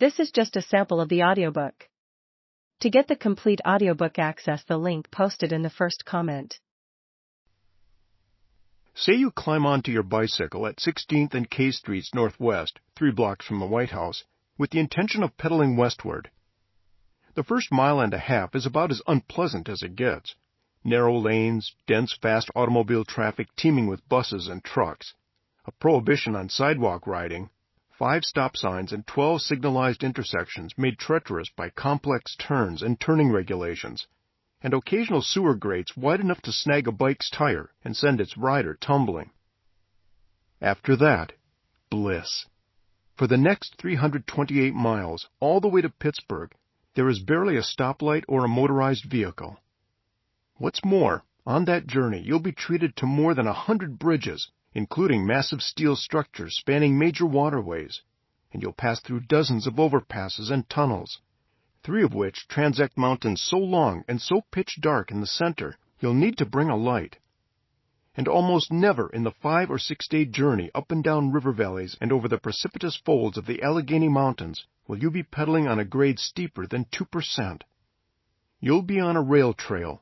This is just a sample of the audiobook. To get the complete audiobook, access the link posted in the first comment. Say you climb onto your bicycle at 16th and K Streets Northwest, 3 blocks from the White House, with the intention of pedaling westward. The first mile and a half is about as unpleasant as it gets. Narrow lanes, dense, fast automobile traffic teeming with buses and trucks, a prohibition on sidewalk riding, 5 stop signs and 12 signalized intersections made treacherous by complex turns and turning regulations, and occasional sewer grates wide enough to snag a bike's tire and send its rider tumbling. After that, bliss. For the next 328 miles, all the way to Pittsburgh, there is barely a stoplight or a motorized vehicle. What's more, on that journey you'll be treated to more than 100 bridges, including massive steel structures spanning major waterways, and you'll pass through dozens of overpasses and tunnels, 3 of which transect mountains so long and so pitch dark in the center you'll need to bring a light. And almost never in the 5 or 6 day journey up and down river valleys and over the precipitous folds of the Allegheny Mountains will you be pedaling on a grade steeper than 2%. You'll be on a rail trail,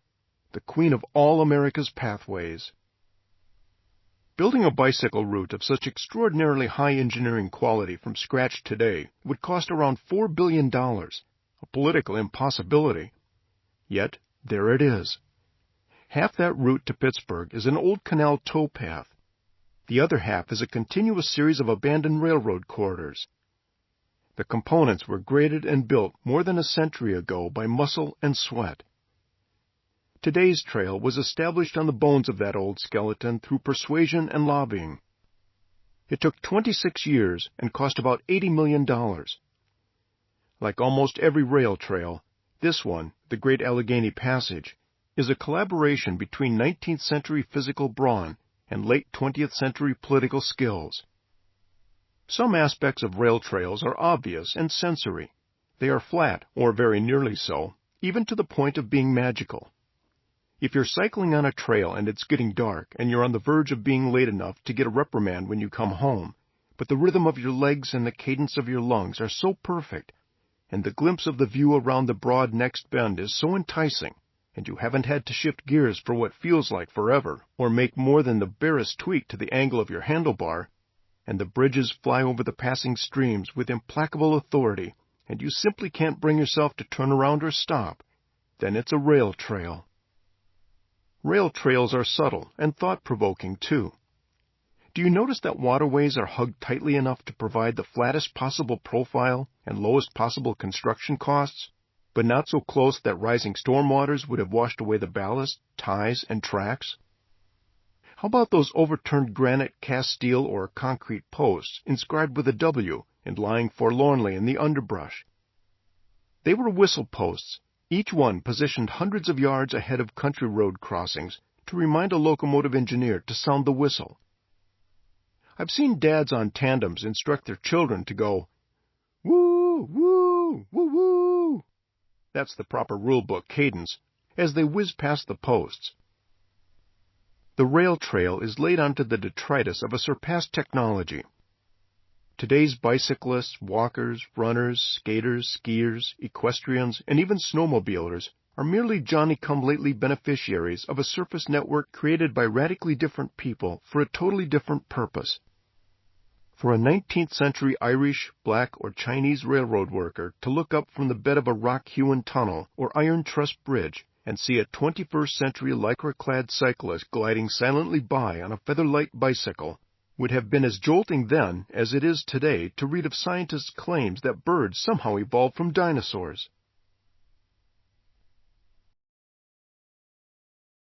the queen of all America's pathways. Building a bicycle route of such extraordinarily high engineering quality from scratch today would cost around $4 billion, a political impossibility. Yet, there it is. Half that route to Pittsburgh is an old canal towpath. The other half is a continuous series of abandoned railroad corridors. The components were graded and built more than a century ago by muscle and sweat. Today's trail was established on the bones of that old skeleton through persuasion and lobbying. It took 26 years and cost about $80 million. Like almost every rail trail, this one, the Great Allegheny Passage, is a collaboration between 19th century physical brawn and late 20th century political skills. Some aspects of rail trails are obvious and sensory. They are flat, or very nearly so, even to the point of being magical. If you're cycling on a trail and it's getting dark and you're on the verge of being late enough to get a reprimand when you come home, but the rhythm of your legs and the cadence of your lungs are so perfect, and the glimpse of the view around the broad next bend is so enticing, and you haven't had to shift gears for what feels like forever, or make more than the barest tweak to the angle of your handlebar, and the bridges fly over the passing streams with implacable authority, and you simply can't bring yourself to turn around or stop, then it's a rail trail. Rail trails are subtle and thought-provoking, too. Do you notice that waterways are hugged tightly enough to provide the flattest possible profile and lowest possible construction costs, but not so close that rising storm waters would have washed away the ballast, ties, and tracks? How about those overturned granite, cast steel, or concrete posts inscribed with a W and lying forlornly in the underbrush? They were whistle posts, each one positioned hundreds of yards ahead of country road crossings to remind a locomotive engineer to sound the whistle. I've seen dads on tandems instruct their children to go, woo, woo, woo, woo. That's the proper rulebook cadence, as they whiz past the posts. The rail trail is laid onto the detritus of a surpassed technology. Today's bicyclists, walkers, runners, skaters, skiers, equestrians, and even snowmobilers are merely Johnny-come-lately beneficiaries of a surface network created by radically different people for a totally different purpose. For a 19th century Irish, black, or Chinese railroad worker to look up from the bed of a rock-hewn tunnel or iron truss bridge and see a 21st century lycra-clad cyclist gliding silently by on a feather-light bicycle would have been as jolting then as it is today to read of scientists' claims that birds somehow evolved from dinosaurs.